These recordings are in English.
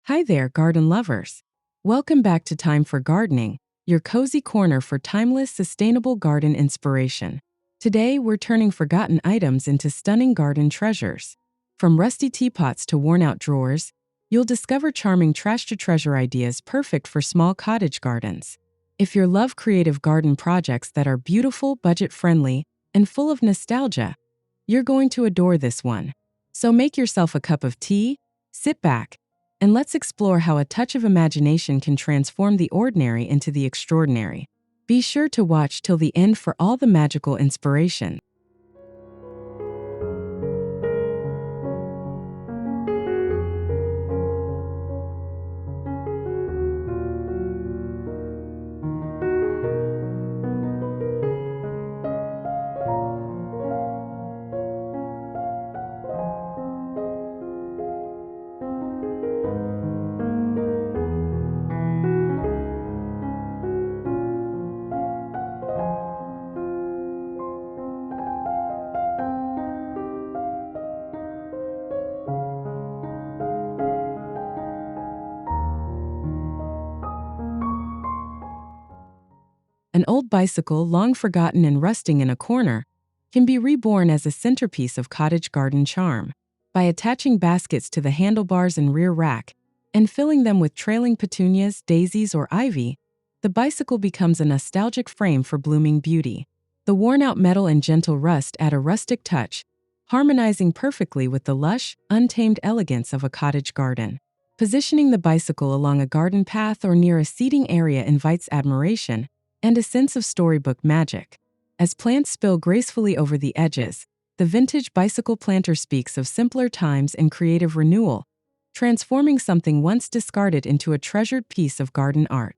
Hi there, garden lovers. Welcome back to Time for Gardening, your cozy corner for timeless, sustainable garden inspiration. Today, we're turning forgotten items into stunning garden treasures. From rusty teapots to worn-out drawers, you'll discover charming trash-to-treasure ideas perfect for small cottage gardens. If you love creative garden projects that are beautiful, budget-friendly, and full of nostalgia, you're going to adore this one. So make yourself a cup of tea, sit back, and let's explore how a touch of imagination can transform the ordinary into the extraordinary. Be sure to watch till the end for all the magical inspiration. An old bicycle, long forgotten and rusting in a corner, can be reborn as a centerpiece of cottage garden charm. By attaching baskets to the handlebars and rear rack, and filling them with trailing petunias, daisies, or ivy, the bicycle becomes a nostalgic frame for blooming beauty. The worn-out metal and gentle rust add a rustic touch, harmonizing perfectly with the lush, untamed elegance of a cottage garden. Positioning the bicycle along a garden path or near a seating area invites admiration and a sense of storybook magic. As plants spill gracefully over the edges, the vintage bicycle planter speaks of simpler times and creative renewal, transforming something once discarded into a treasured piece of garden art.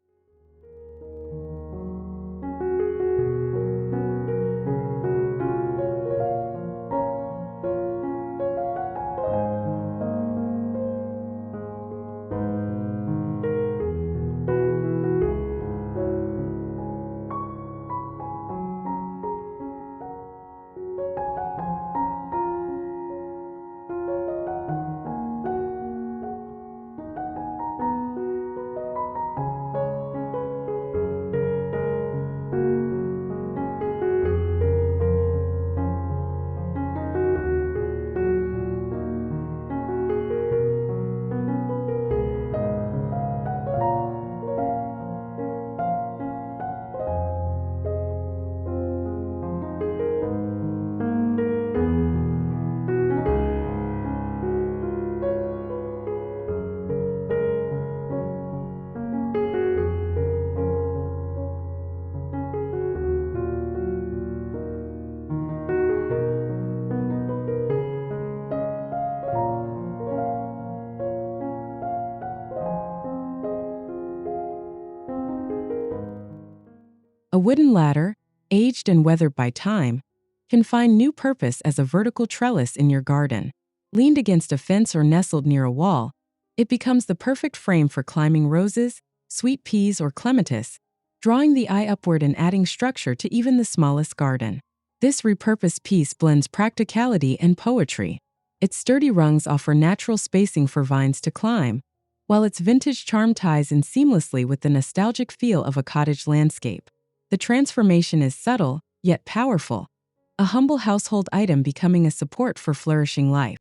A wooden ladder, aged and weathered by time, can find new purpose as a vertical trellis in your garden. Leaned against a fence or nestled near a wall, it becomes the perfect frame for climbing roses, sweet peas, or clematis, drawing the eye upward and adding structure to even the smallest garden. This repurposed piece blends practicality and poetry. Its sturdy rungs offer natural spacing for vines to climb, while its vintage charm ties in seamlessly with the nostalgic feel of a cottage landscape. The transformation is subtle, yet powerful, a humble household item becoming a support for flourishing life.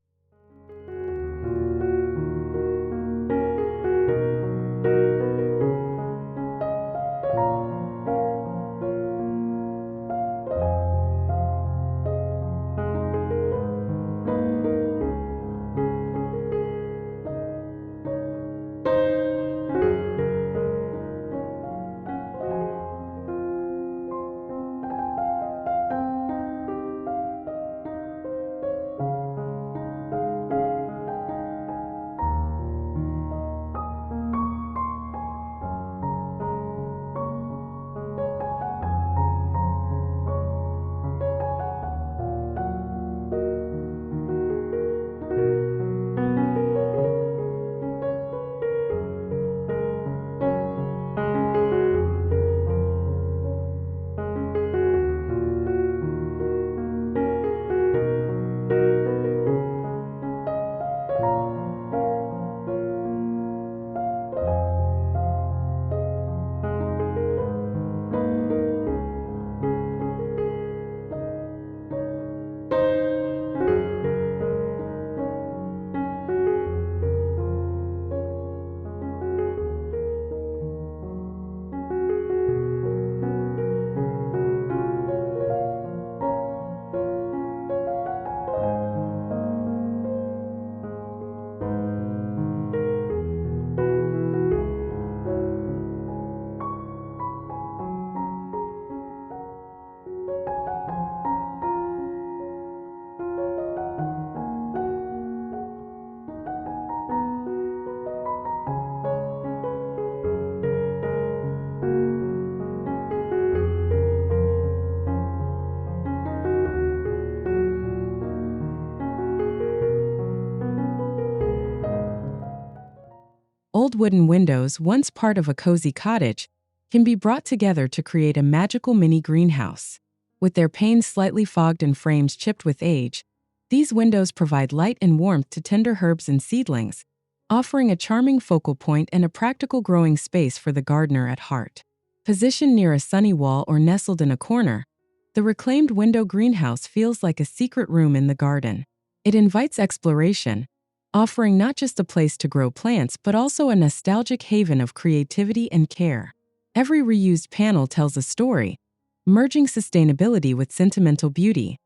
Old wooden windows, once part of a cozy cottage, can be brought together to create a magical mini greenhouse. With their panes slightly fogged and frames chipped with age, these windows provide light and warmth to tender herbs and seedlings, offering a charming focal point and a practical growing space for the gardener at heart. Positioned near a sunny wall or nestled in a corner, the reclaimed window greenhouse feels like a secret room in the garden. It invites exploration, offering not just a place to grow plants but also a nostalgic haven of creativity and care. Every reused panel tells a story, merging sustainability with sentimental beauty.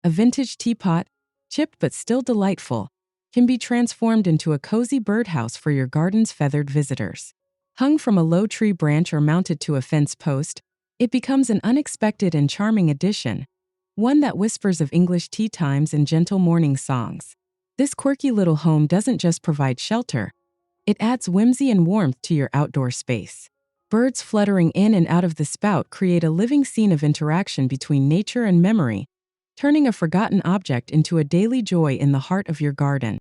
A vintage teapot, chipped but still delightful, can be transformed into a cozy birdhouse for your garden's feathered visitors. Hung from a low tree branch or mounted to a fence post, it becomes an unexpected and charming addition, one that whispers of English tea times and gentle morning songs. This quirky little home doesn't just provide shelter, it adds whimsy and warmth to your outdoor space. Birds fluttering in and out of the spout create a living scene of interaction between nature and memory, turning a forgotten object into a daily joy in the heart of your garden.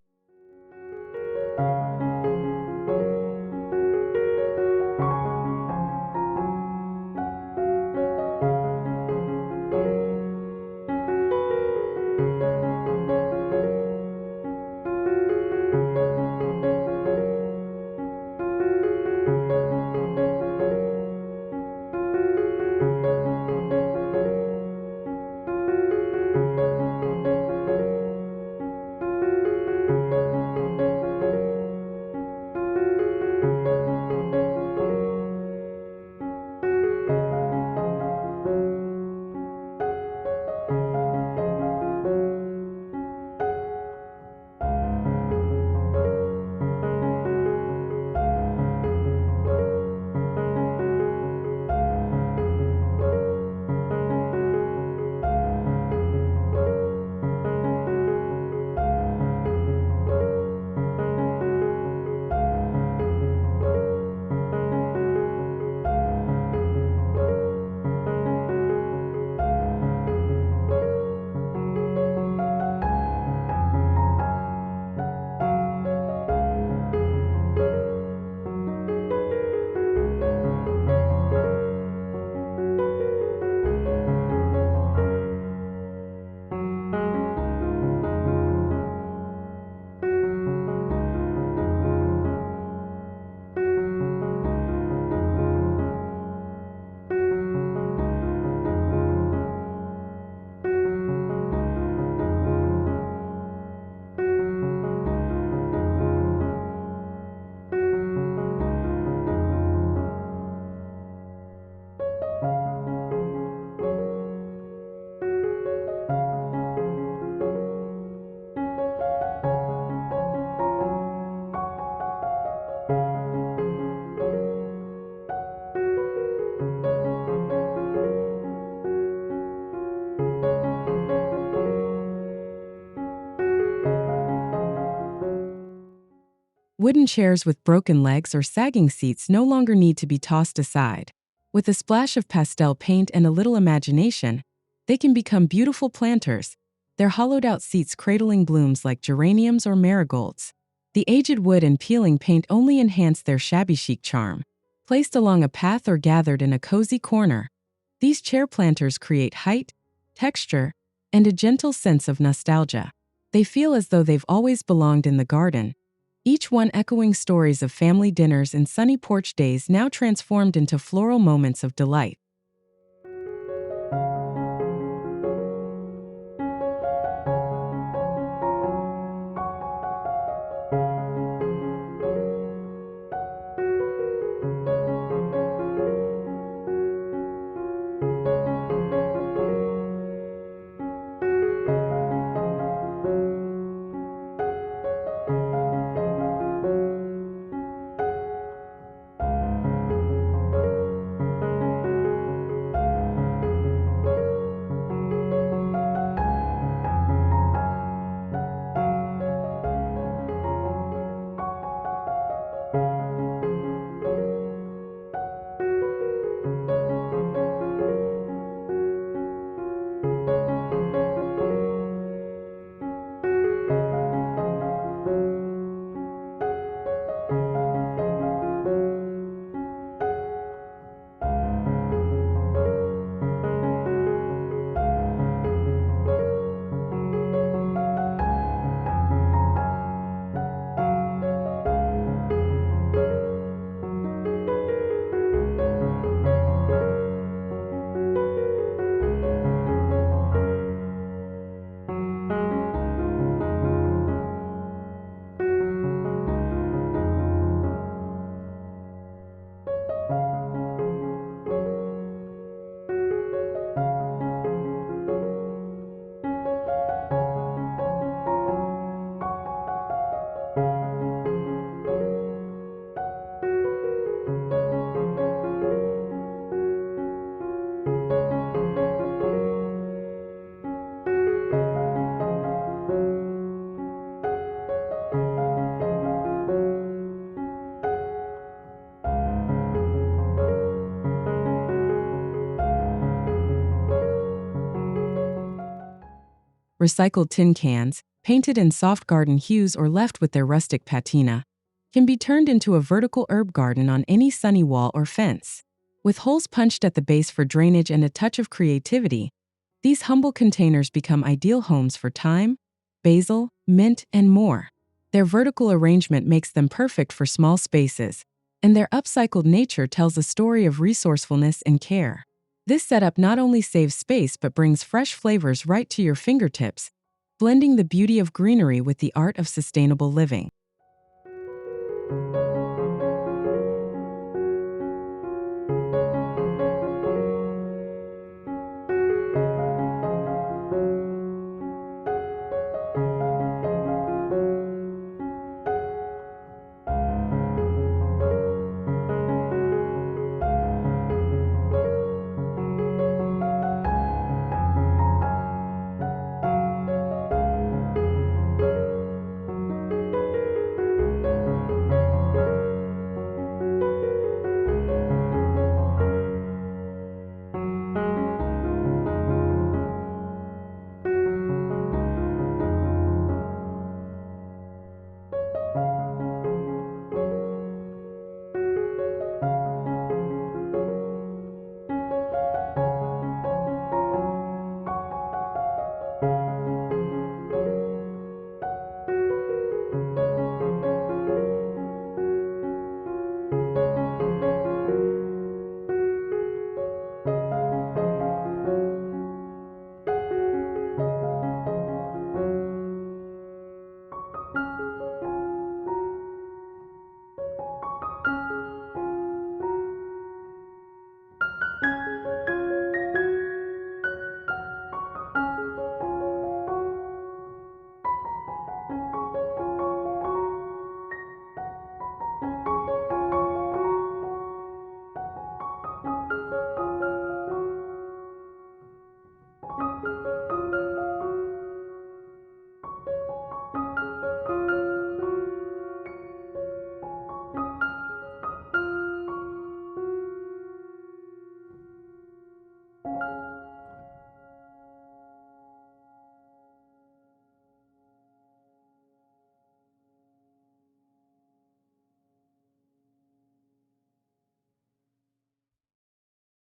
Wooden chairs with broken legs or sagging seats no longer need to be tossed aside. With a splash of pastel paint and a little imagination, they can become beautiful planters, their hollowed-out seats cradling blooms like geraniums or marigolds. The aged wood and peeling paint only enhance their shabby-chic charm. Placed along a path or gathered in a cozy corner, these chair planters create height, texture, and a gentle sense of nostalgia. They feel as though they've always belonged in the garden, each one echoing stories of family dinners and sunny porch days now transformed into floral moments of delight. Recycled tin cans, painted in soft garden hues or left with their rustic patina, can be turned into a vertical herb garden on any sunny wall or fence. With holes punched at the base for drainage and a touch of creativity, these humble containers become ideal homes for thyme, basil, mint, and more. Their vertical arrangement makes them perfect for small spaces, and their upcycled nature tells a story of resourcefulness and care. This setup not only saves space but brings fresh flavors right to your fingertips, blending the beauty of greenery with the art of sustainable living.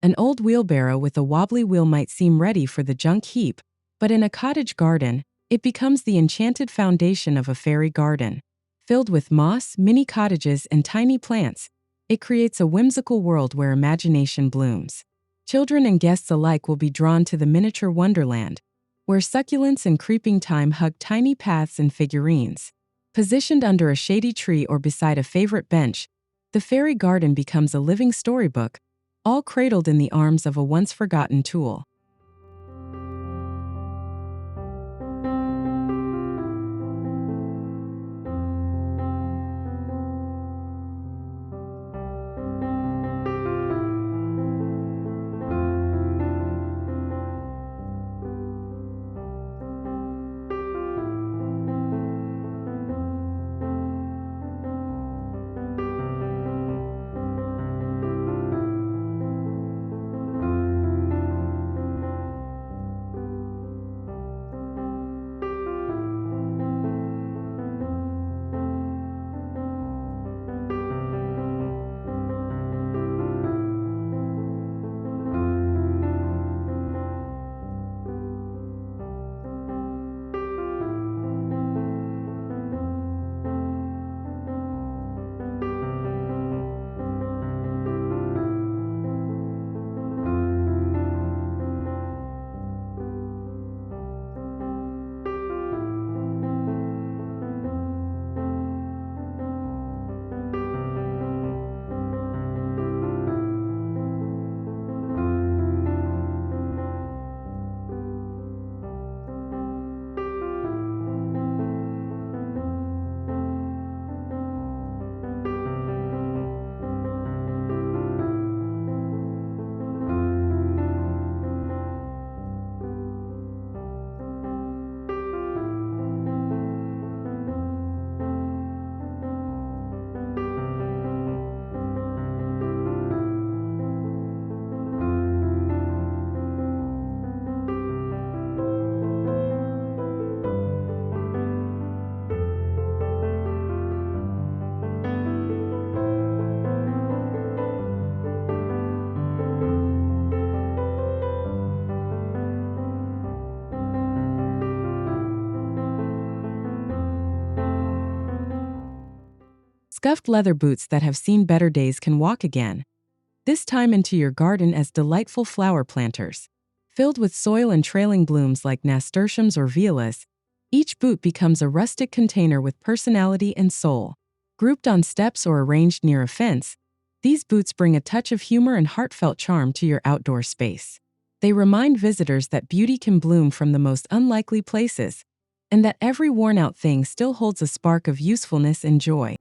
An old wheelbarrow with a wobbly wheel might seem ready for the junk heap, but in a cottage garden, it becomes the enchanted foundation of a fairy garden. Filled with moss, mini cottages, and tiny plants, it creates a whimsical world where imagination blooms. Children and guests alike will be drawn to the miniature wonderland, where succulents and creeping thyme hug tiny paths and figurines. Positioned under a shady tree or beside a favorite bench, the fairy garden becomes a living storybook, all cradled in the arms of a once-forgotten tool. Scuffed leather boots that have seen better days can walk again, this time into your garden as delightful flower planters. Filled with soil and trailing blooms like nasturtiums or violas, each boot becomes a rustic container with personality and soul. Grouped on steps or arranged near a fence, these boots bring a touch of humor and heartfelt charm to your outdoor space. They remind visitors that beauty can bloom from the most unlikely places, and that every worn-out thing still holds a spark of usefulness and joy.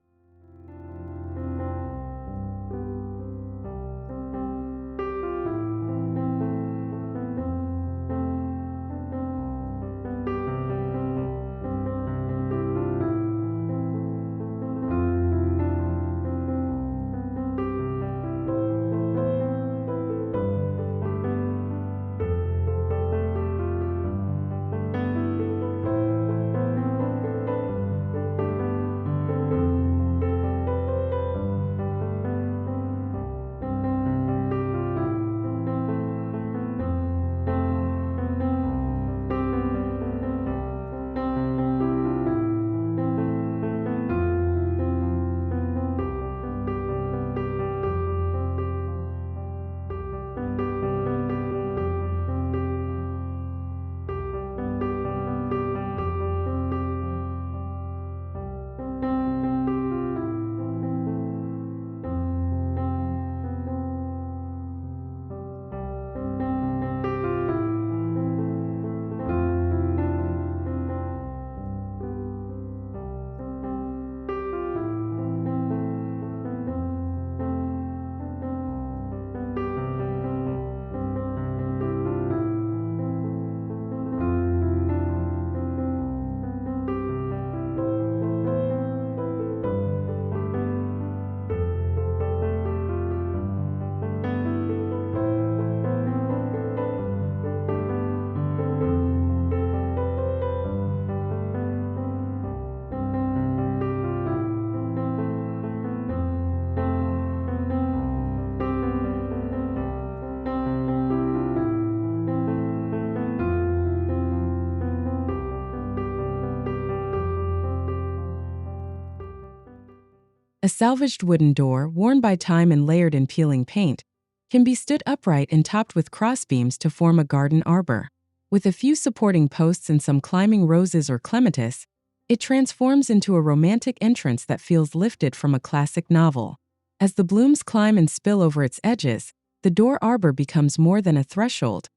A salvaged wooden door, worn by time and layered in peeling paint, can be stood upright and topped with crossbeams to form a garden arbor. With a few supporting posts and some climbing roses or clematis, it transforms into a romantic entrance that feels lifted from a classic novel. As the blooms climb and spill over its edges, the door arbor becomes more than a threshold.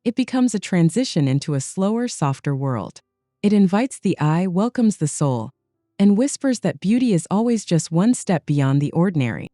It becomes a transition into a slower, softer world. It invites the eye, welcomes the soul, and whispers that beauty is always just one step beyond the ordinary.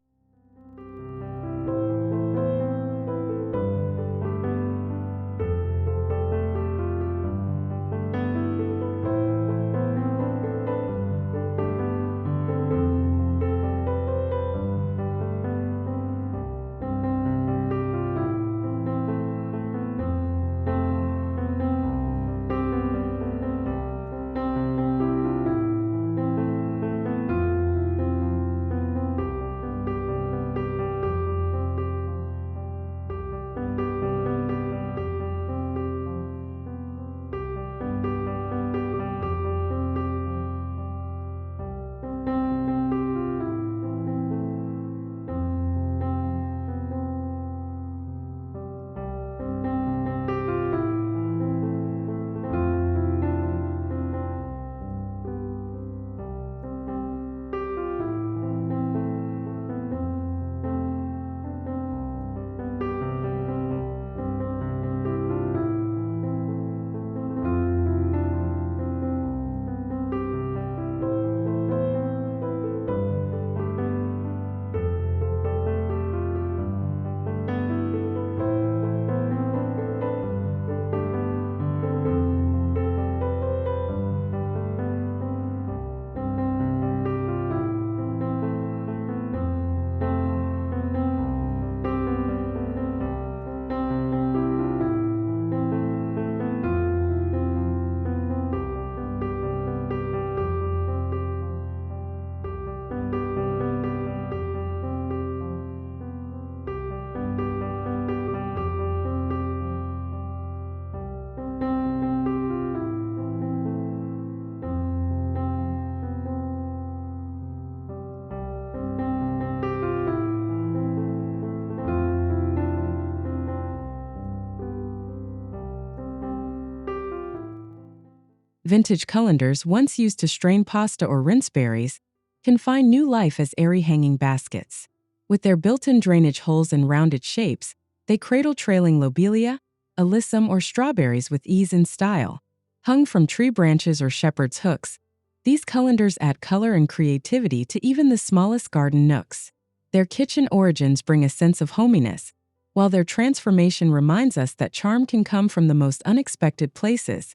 Vintage colanders, once used to strain pasta or rinse berries, can find new life as airy hanging baskets. With their built-in drainage holes and rounded shapes, they cradle trailing lobelia, alyssum, or strawberries with ease and style. Hung from tree branches or shepherd's hooks, these colanders add color and creativity to even the smallest garden nooks. Their kitchen origins bring a sense of hominess, while their transformation reminds us that charm can come from the most unexpected places,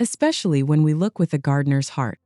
especially when we look with a gardener's heart.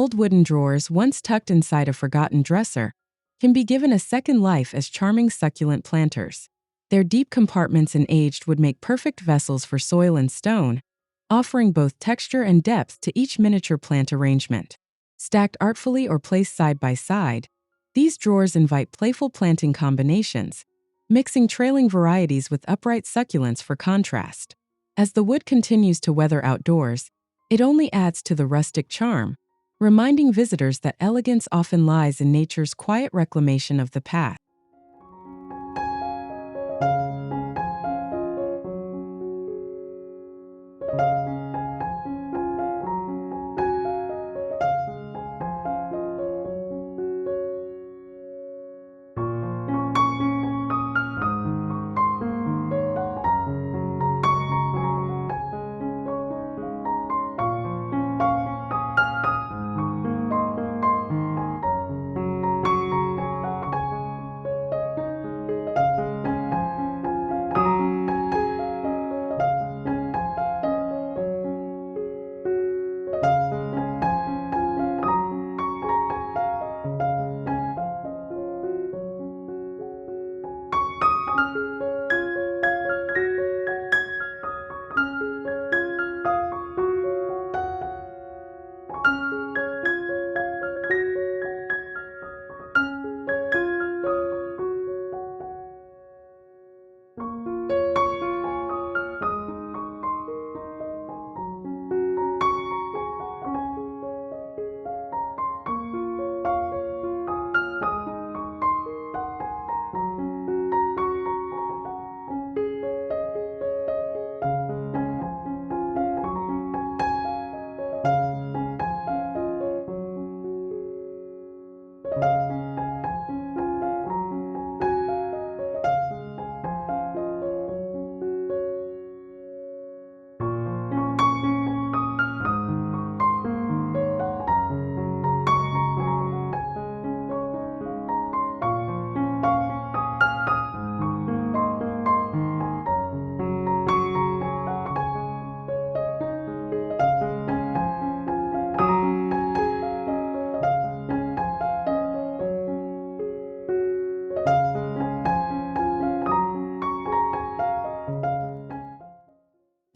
Old wooden drawers, once tucked inside a forgotten dresser, can be given a second life as charming succulent planters. Their deep compartments and aged wood make perfect vessels for soil and stone, offering both texture and depth to each miniature plant arrangement. Stacked artfully or placed side by side, these drawers invite playful planting combinations, mixing trailing varieties with upright succulents for contrast. As the wood continues to weather outdoors, it only adds to the rustic charm, reminding visitors that elegance often lies in nature's quiet reclamation of the past.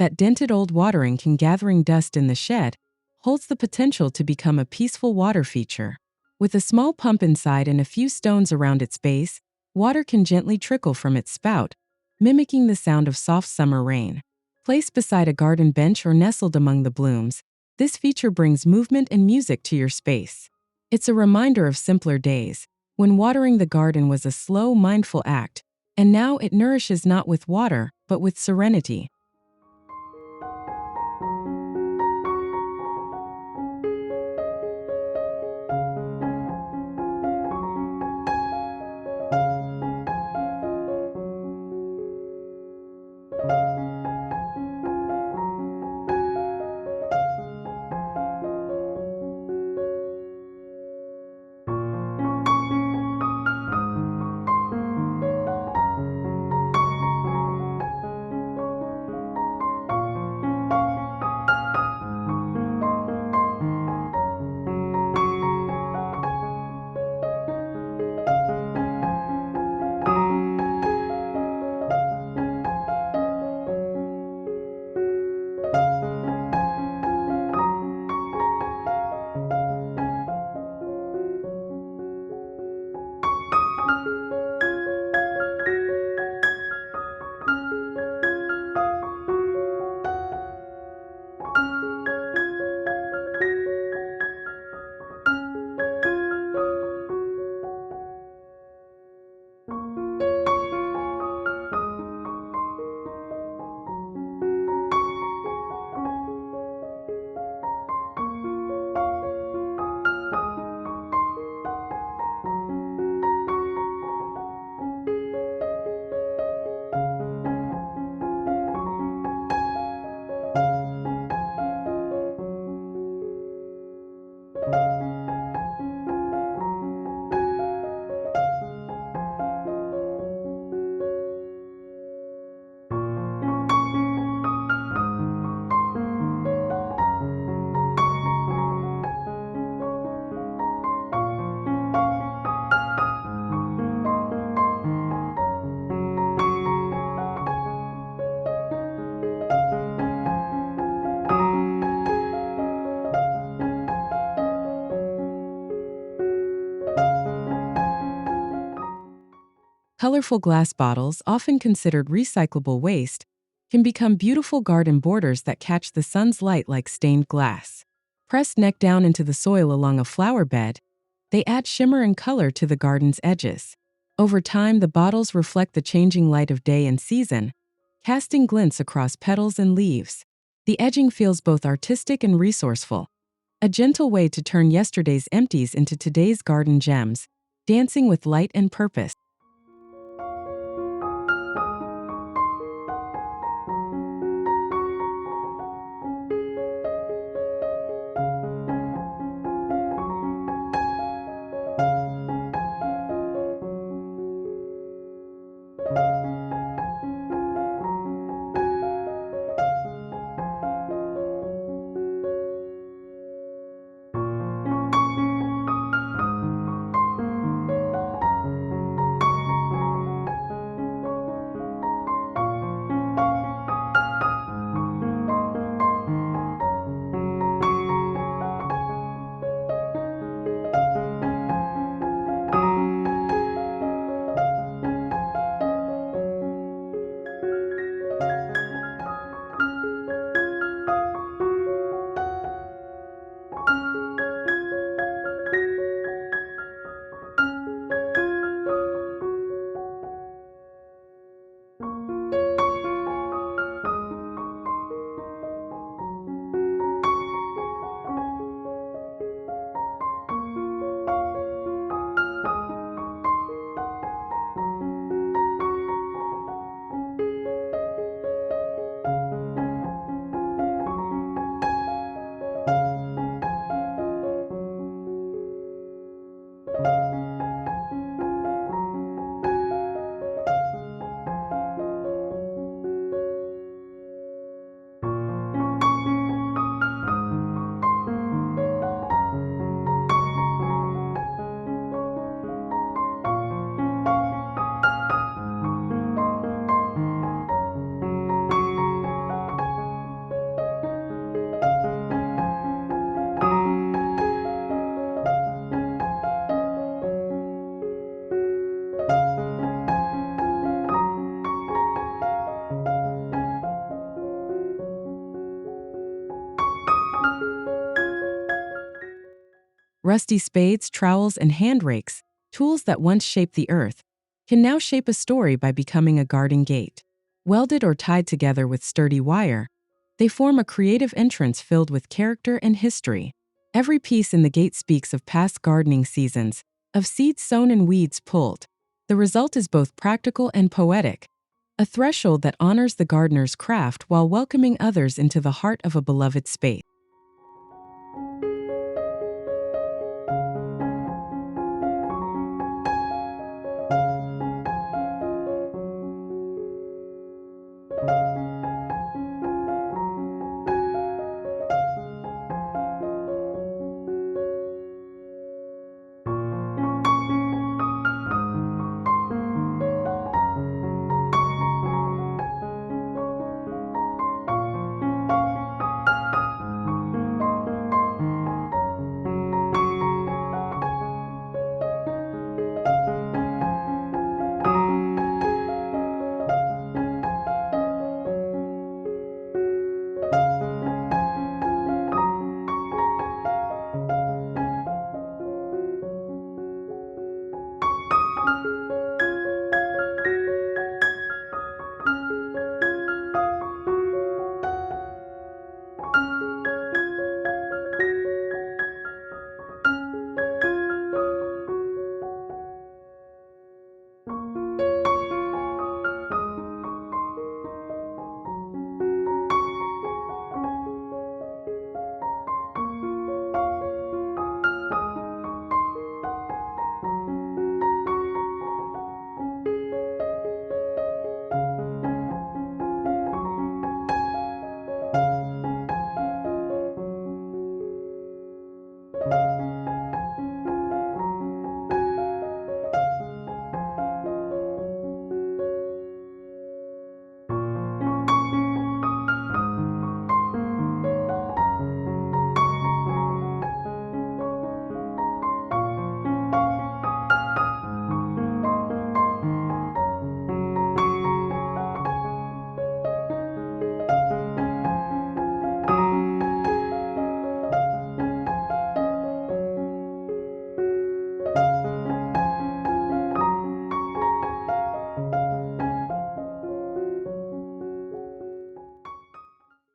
That dented old watering can gathering dust in the shed holds the potential to become a peaceful water feature. With a small pump inside and a few stones around its base, water can gently trickle from its spout, mimicking the sound of soft summer rain. Placed beside a garden bench or nestled among the blooms, this feature brings movement and music to your space. It's a reminder of simpler days, when watering the garden was a slow, mindful act, and now it nourishes not with water, but with serenity. Colorful glass bottles, often considered recyclable waste, can become beautiful garden borders that catch the sun's light like stained glass. Pressed neck down into the soil along a flower bed, they add shimmer and color to the garden's edges. Over time, the bottles reflect the changing light of day and season, casting glints across petals and leaves. The edging feels both artistic and resourceful, a gentle way to turn yesterday's empties into today's garden gems, dancing with light and purpose. Rusty spades, trowels, and hand rakes, tools that once shaped the earth, can now shape a story by becoming a garden gate. Welded or tied together with sturdy wire, they form a creative entrance filled with character and history. Every piece in the gate speaks of past gardening seasons, of seeds sown and weeds pulled. The result is both practical and poetic, a threshold that honors the gardener's craft while welcoming others into the heart of a beloved space.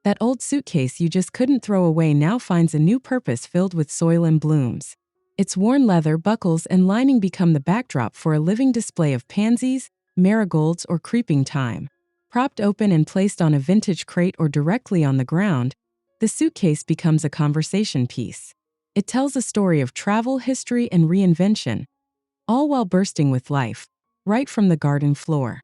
That old suitcase you just couldn't throw away now finds a new purpose filled with soil and blooms. Its worn leather, buckles, and lining become the backdrop for a living display of pansies, marigolds, or creeping thyme. Propped open and placed on a vintage crate or directly on the ground, the suitcase becomes a conversation piece. It tells a story of travel, history, and reinvention, all while bursting with life, right from the garden floor.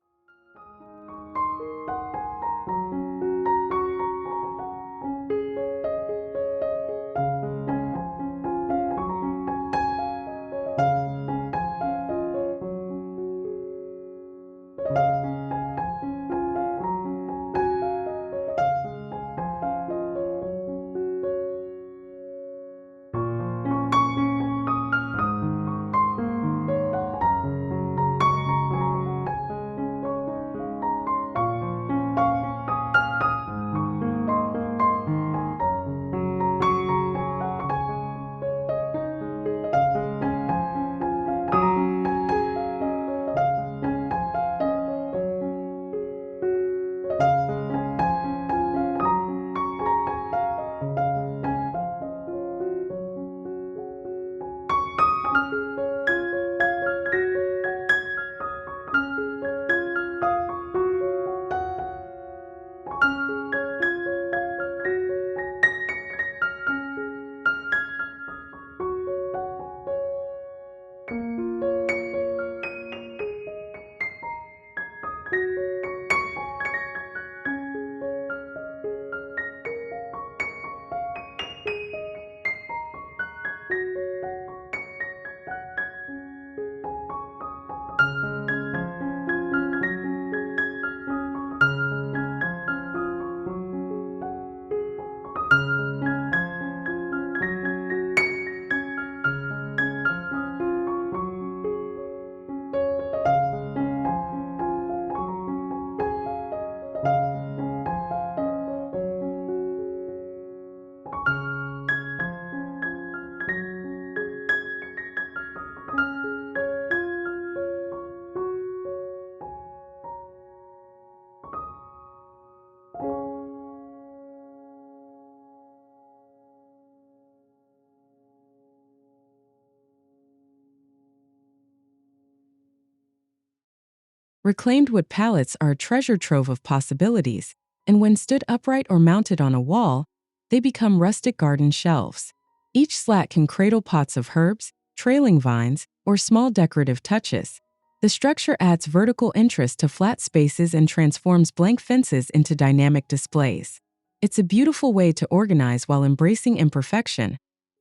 Reclaimed wood pallets are a treasure trove of possibilities, and when stood upright or mounted on a wall, they become rustic garden shelves. Each slat can cradle pots of herbs, trailing vines, or small decorative touches. The structure adds vertical interest to flat spaces and transforms blank fences into dynamic displays. It's a beautiful way to organize while embracing imperfection,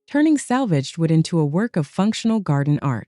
turning salvaged wood into a work of functional garden art.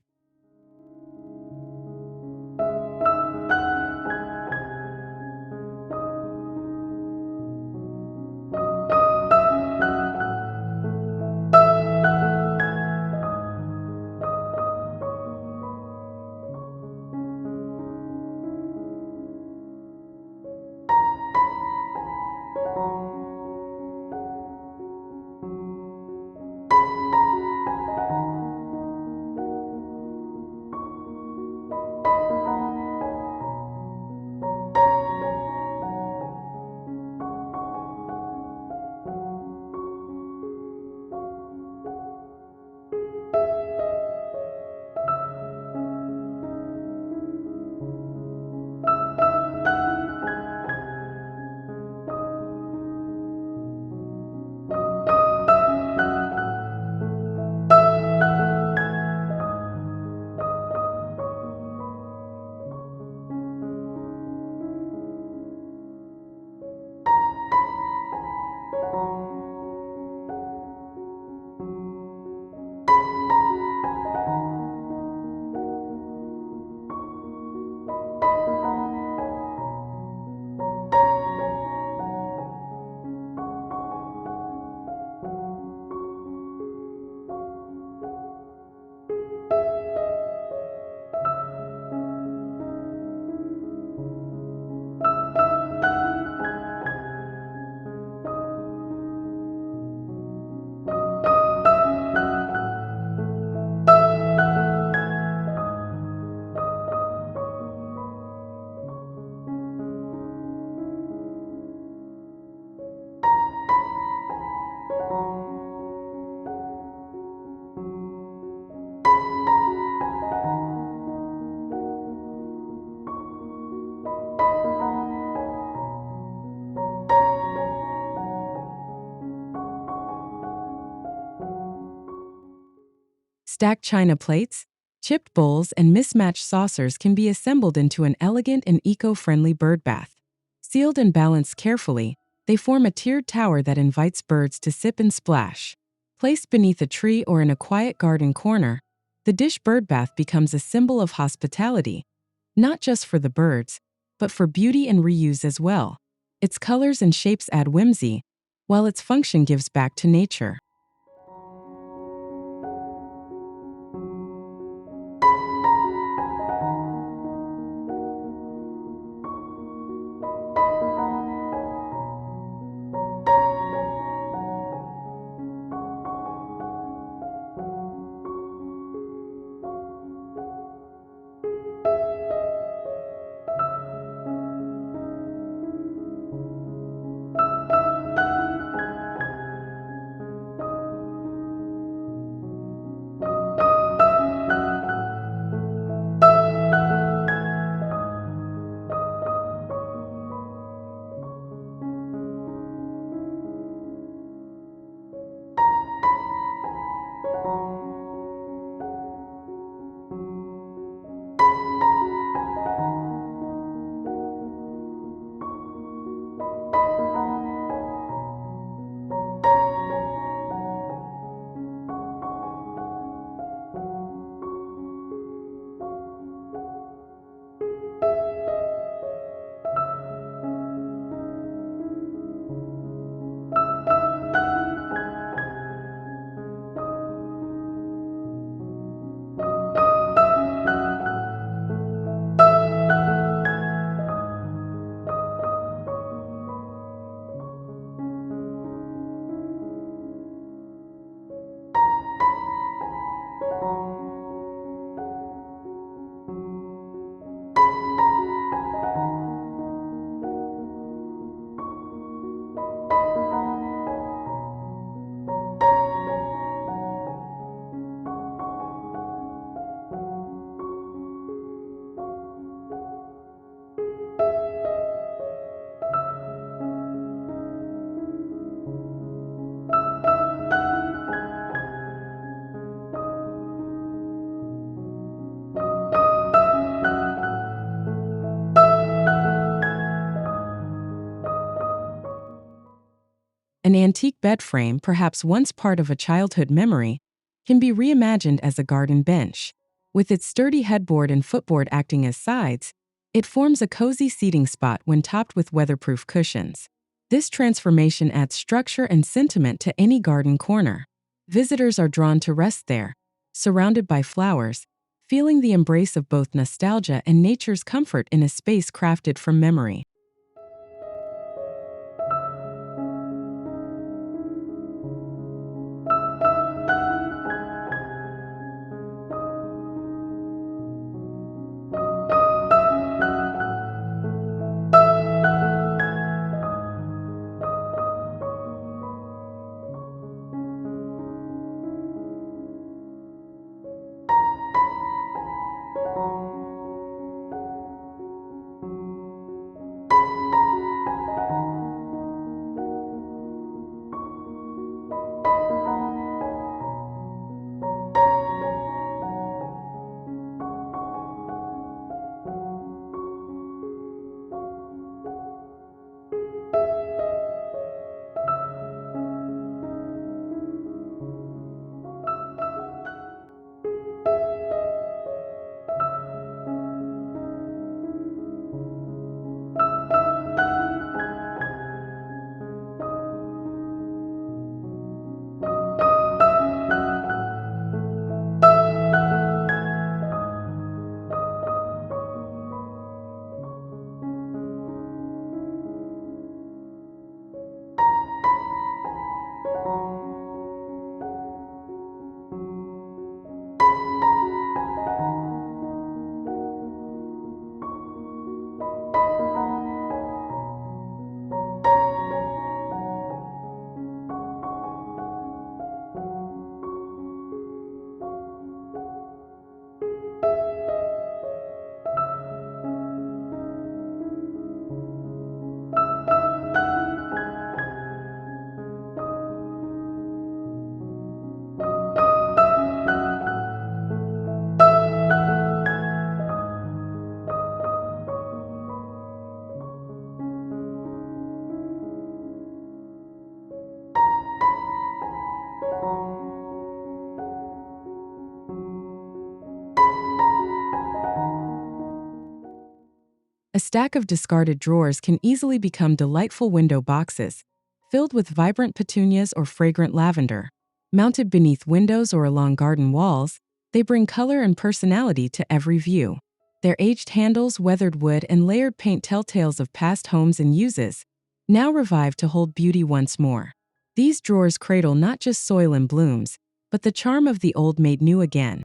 Stacked china plates, chipped bowls, and mismatched saucers can be assembled into an elegant and eco-friendly bird bath. Sealed and balanced carefully, they form a tiered tower that invites birds to sip and splash. Placed beneath a tree or in a quiet garden corner, the dish bird bath becomes a symbol of hospitality, not just for the birds, but for beauty and reuse as well. Its colors and shapes add whimsy, while its function gives back to nature. An antique bed frame, perhaps once part of a childhood memory, can be reimagined as a garden bench. With its sturdy headboard and footboard acting as sides, it forms a cozy seating spot when topped with weatherproof cushions. This transformation adds structure and sentiment to any garden corner. Visitors are drawn to rest there, surrounded by flowers, feeling the embrace of both nostalgia and nature's comfort in a space crafted from memory. A stack of discarded drawers can easily become delightful window boxes, filled with vibrant petunias or fragrant lavender. Mounted beneath windows or along garden walls, they bring color and personality to every view. Their aged handles, weathered wood, and layered paint tell tales of past homes and uses, now revived to hold beauty once more. These drawers cradle not just soil and blooms, but the charm of the old made new again.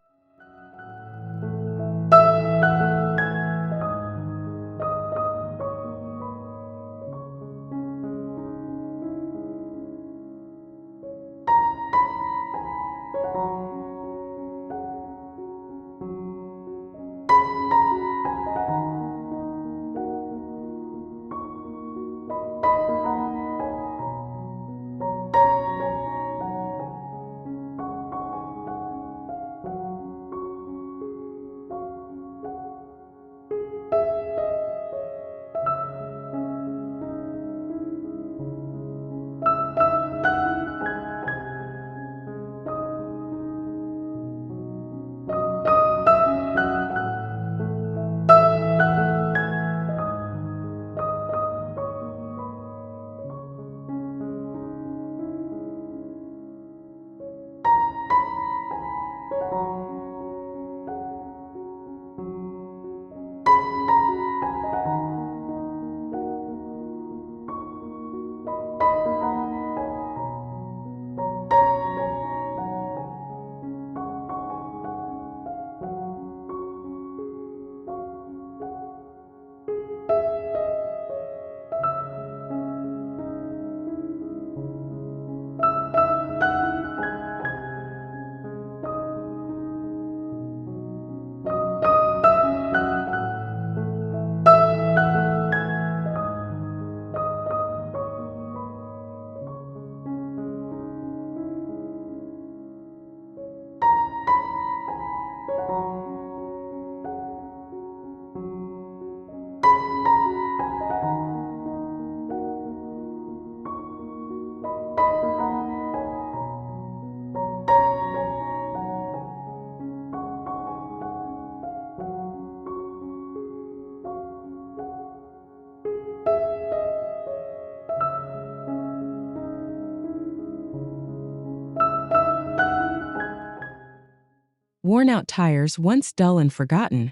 Worn-out tires, once dull and forgotten,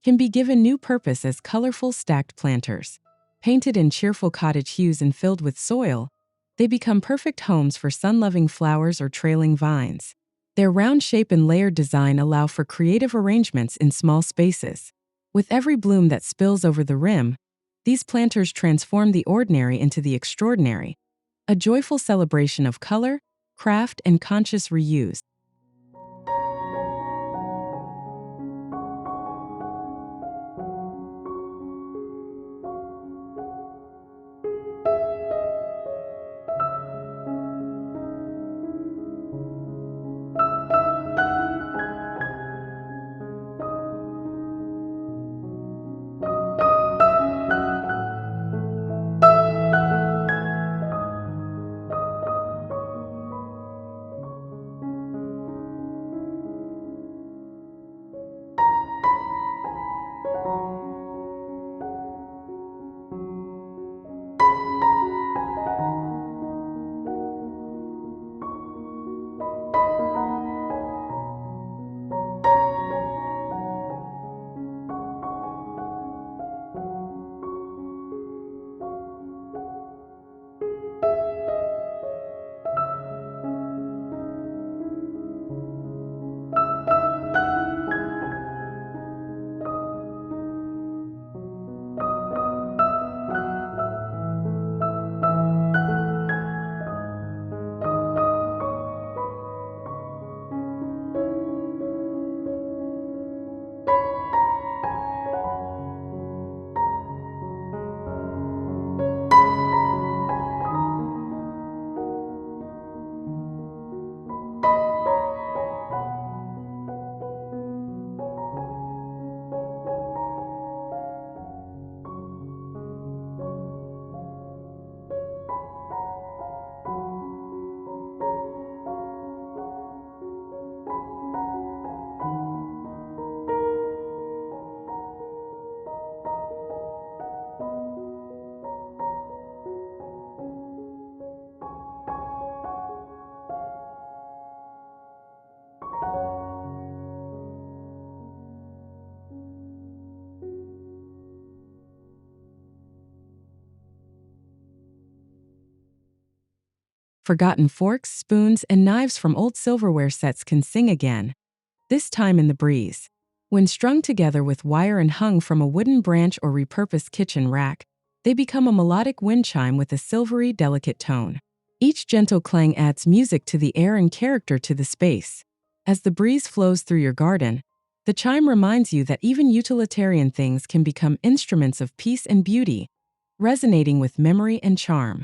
can be given new purpose as colorful stacked planters. Painted in cheerful cottage hues and filled with soil, they become perfect homes for sun-loving flowers or trailing vines. Their round shape and layered design allow for creative arrangements in small spaces. With every bloom that spills over the rim, these planters transform the ordinary into the extraordinary, a joyful celebration of color, craft, and conscious reuse. Forgotten forks, spoons, and knives from old silverware sets can sing again, this time in the breeze. When strung together with wire and hung from a wooden branch or repurposed kitchen rack, they become a melodic wind chime with a silvery, delicate tone. Each gentle clang adds music to the air and character to the space. As the breeze flows through your garden, the chime reminds you that even utilitarian things can become instruments of peace and beauty, resonating with memory and charm.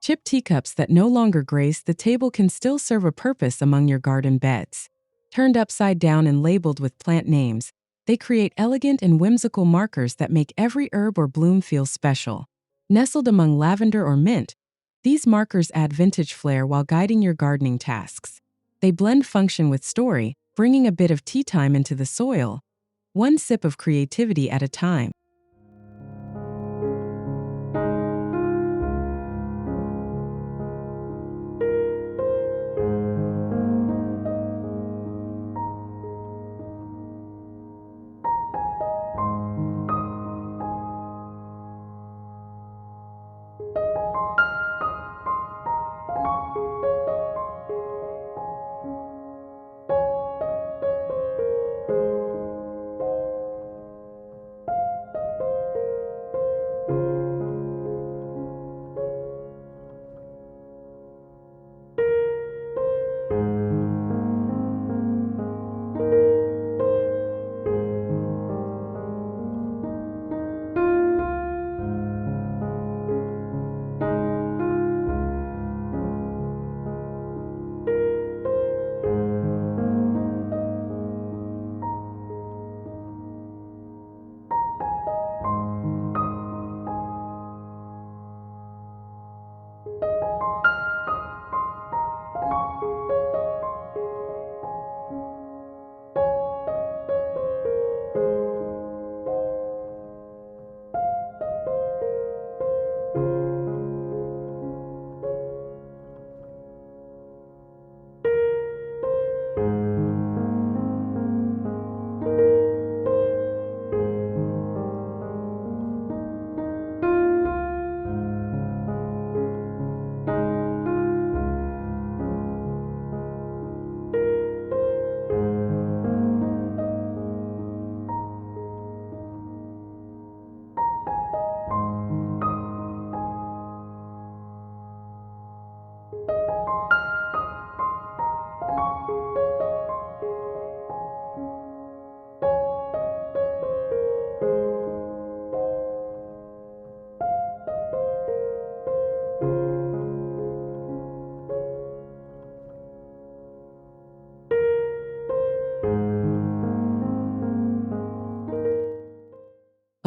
Chipped teacups that no longer grace the table can still serve a purpose among your garden beds. Turned upside down and labeled with plant names, they create elegant and whimsical markers that make every herb or bloom feel special. Nestled among lavender or mint, these markers add vintage flair while guiding your gardening tasks. They blend function with story, bringing a bit of tea time into the soil, one sip of creativity at a time.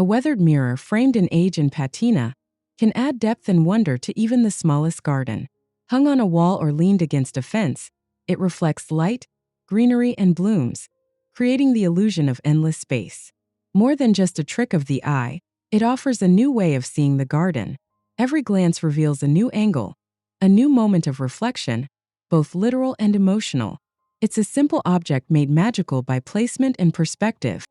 weathered mirror framed in age and patina can add depth and wonder to even the smallest garden. Hung on a wall or leaned against a fence, it reflects light, greenery, and blooms, creating the illusion of endless space. More than just a trick of the eye, it offers a new way of seeing the garden. Every glance reveals a new angle, a new moment of reflection, both literal and emotional. It's a simple object made magical by placement and perspective.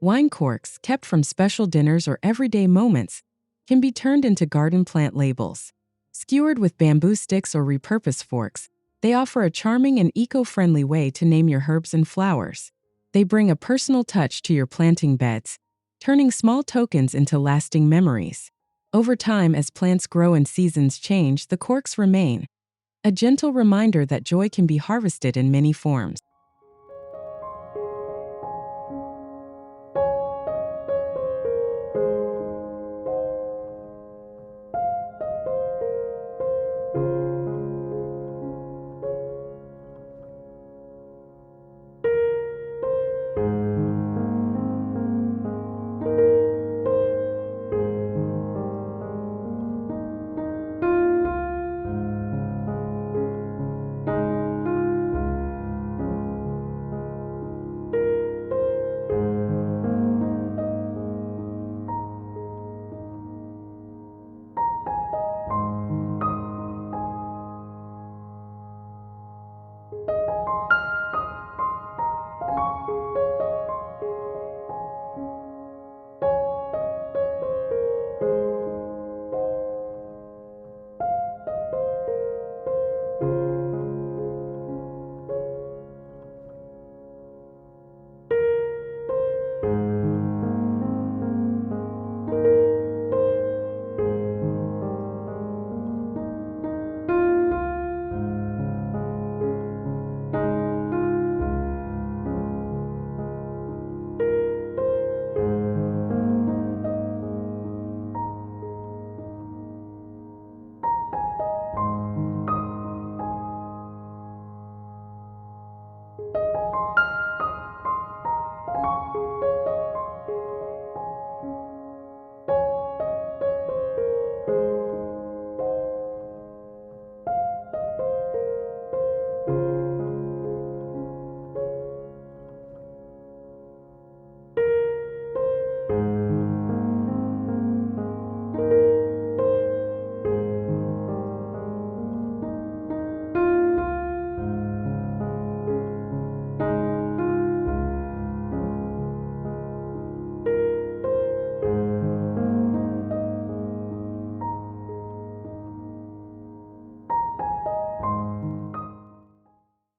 Wine corks, kept from special dinners or everyday moments, can be turned into garden plant labels. Skewered with bamboo sticks or repurposed forks, they offer a charming and eco-friendly way to name your herbs and flowers. They bring a personal touch to your planting beds, turning small tokens into lasting memories. Over time, as plants grow and seasons change, the corks remain, a gentle reminder that joy can be harvested in many forms.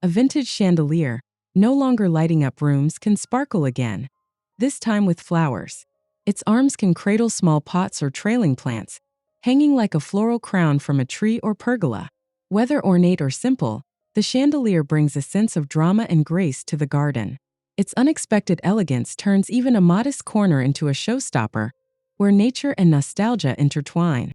A vintage chandelier, no longer lighting up rooms, can sparkle again, this time with flowers. Its arms can cradle small pots or trailing plants, hanging like a floral crown from a tree or pergola. Whether ornate or simple, the chandelier brings a sense of drama and grace to the garden. Its unexpected elegance turns even a modest corner into a showstopper, where nature and nostalgia intertwine.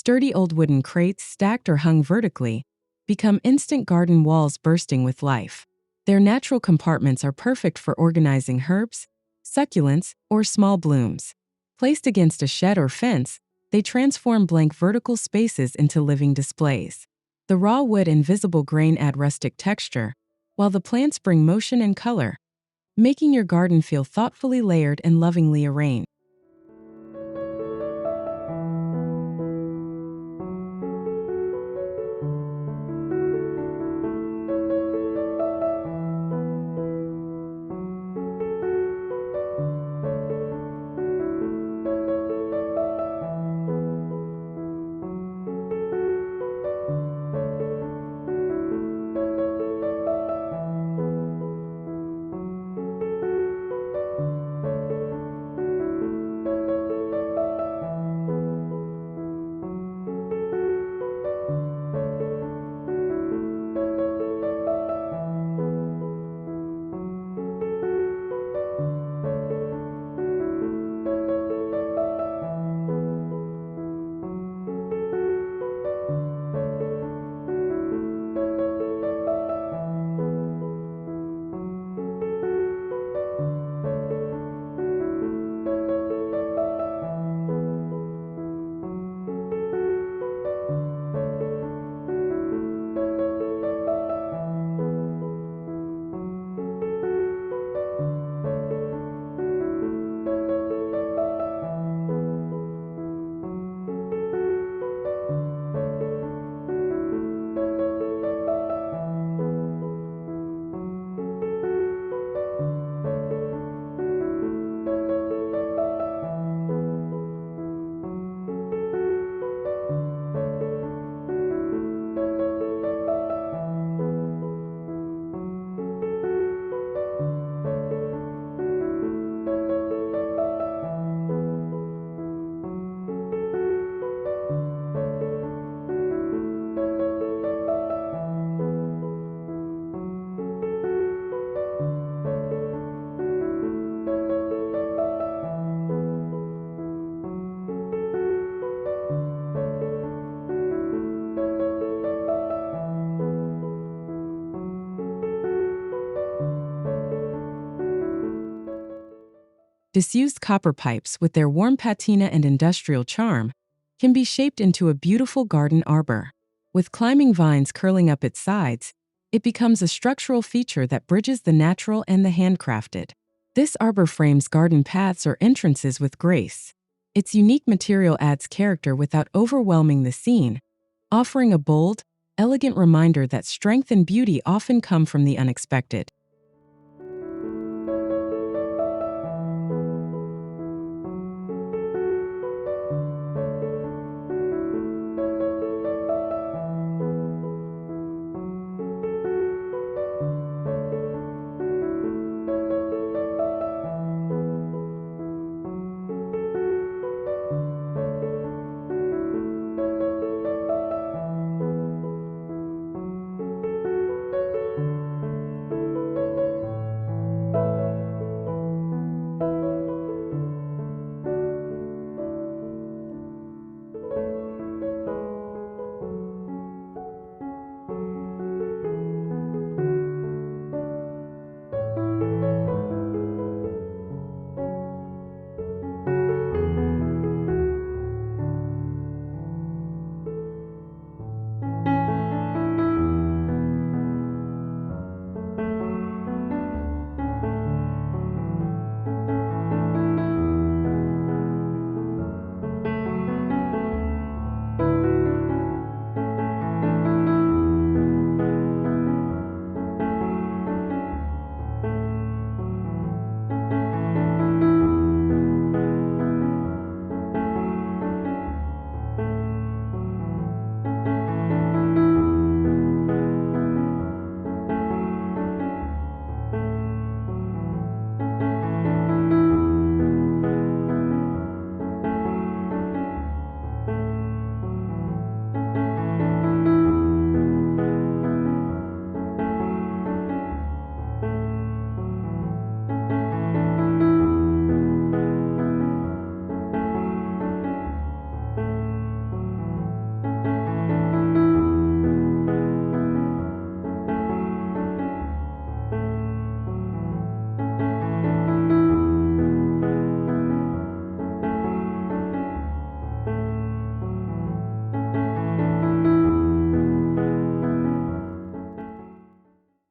Sturdy old wooden crates stacked or hung vertically become instant garden walls bursting with life. Their natural compartments are perfect for organizing herbs, succulents, or small blooms. Placed against a shed or fence, they transform blank vertical spaces into living displays. The raw wood and visible grain add rustic texture, while the plants bring motion and color, making your garden feel thoughtfully layered and lovingly arranged. Disused copper pipes, with their warm patina and industrial charm, can be shaped into a beautiful garden arbor. With climbing vines curling up its sides, it becomes a structural feature that bridges the natural and the handcrafted. This arbor frames garden paths or entrances with grace. Its unique material adds character without overwhelming the scene, offering a bold, elegant reminder that strength and beauty often come from the unexpected.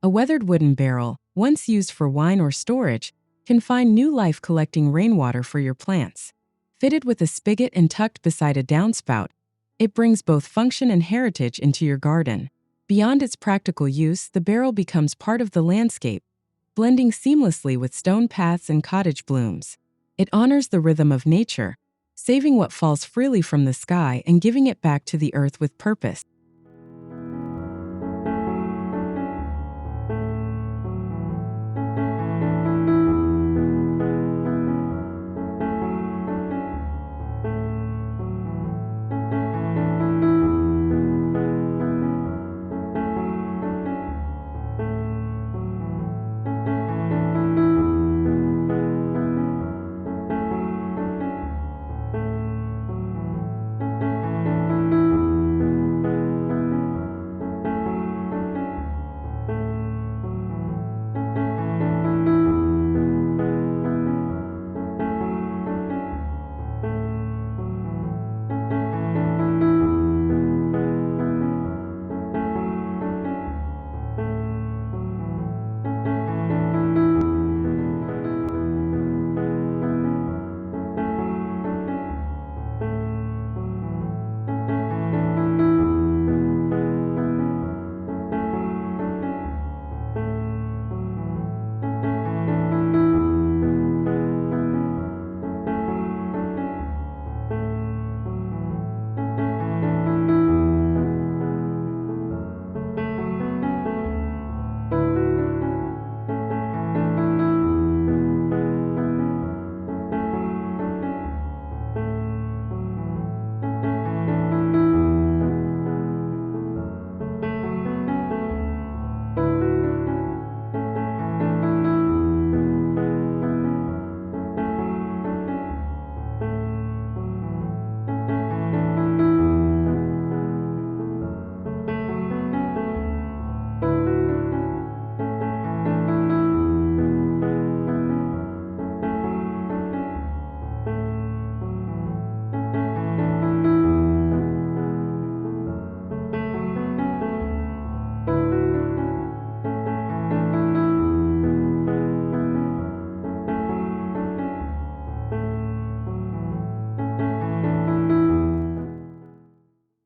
A weathered wooden barrel, once used for wine or storage, can find new life collecting rainwater for your plants. Fitted with a spigot and tucked beside a downspout, it brings both function and heritage into your garden. Beyond its practical use, the barrel becomes part of the landscape, blending seamlessly with stone paths and cottage blooms. It honors the rhythm of nature, saving what falls freely from the sky and giving it back to the earth with purpose.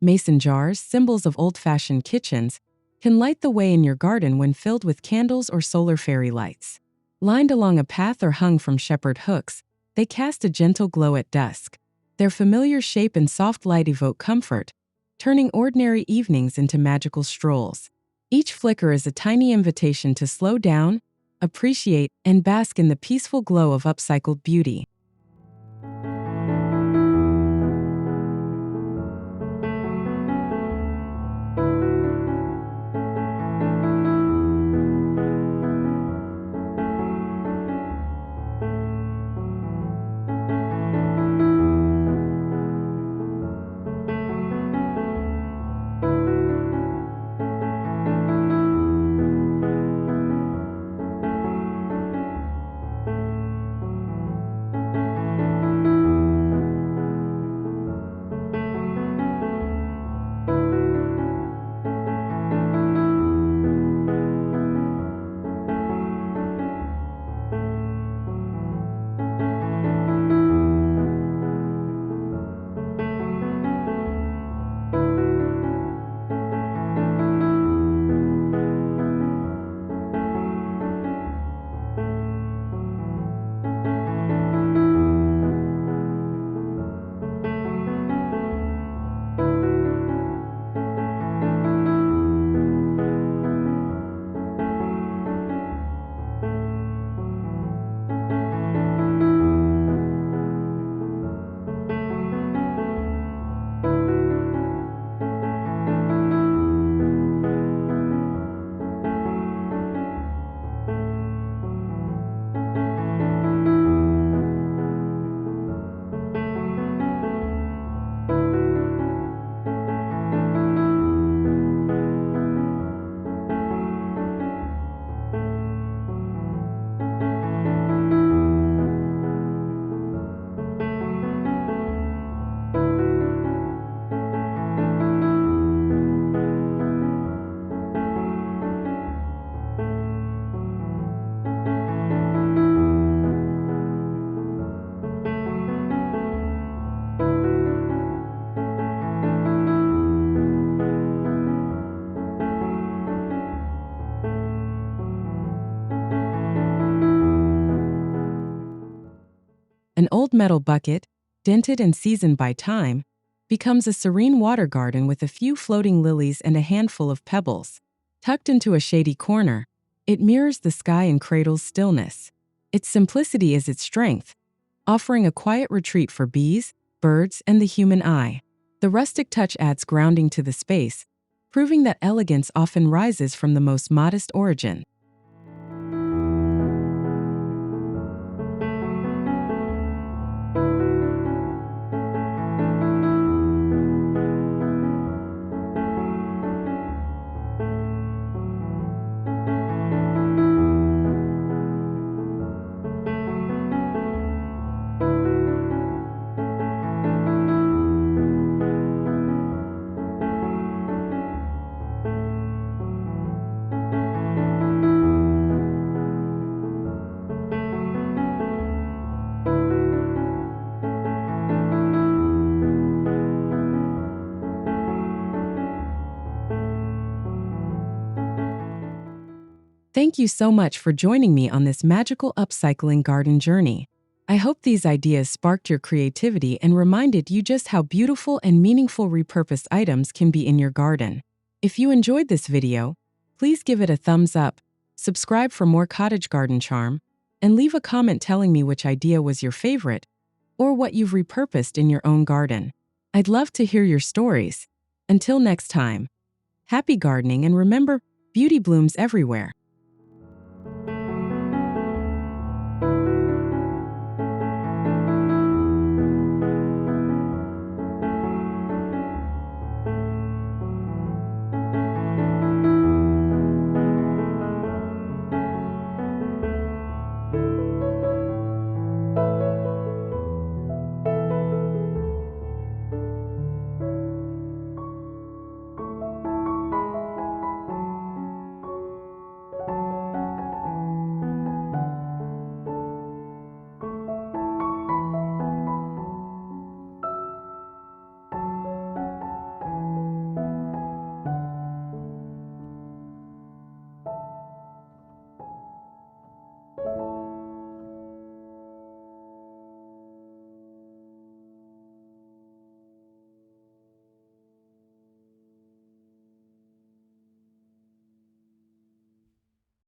Mason jars, symbols of old-fashioned kitchens, can light the way in your garden when filled with candles or solar fairy lights. Lined along a path or hung from shepherd hooks, they cast a gentle glow at dusk. Their familiar shape and soft light evoke comfort, turning ordinary evenings into magical strolls. Each flicker is a tiny invitation to slow down, appreciate, and bask in the peaceful glow of upcycled beauty. An old metal bucket, dented and seasoned by time, becomes a serene water garden with a few floating lilies and a handful of pebbles. Tucked into a shady corner, it mirrors the sky and cradles stillness. Its simplicity is its strength, offering a quiet retreat for bees, birds, and the human eye. The rustic touch adds grounding to the space, proving that elegance often rises from the most modest origin. Thank you so much for joining me on this magical upcycling garden journey. I hope these ideas sparked your creativity and reminded you just how beautiful and meaningful repurposed items can be in your garden. If you enjoyed this video, please give it a thumbs up, subscribe for more cottage garden charm, and leave a comment telling me which idea was your favorite or what you've repurposed in your own garden. I'd love to hear your stories. Until next time, happy gardening, and remember, beauty blooms everywhere.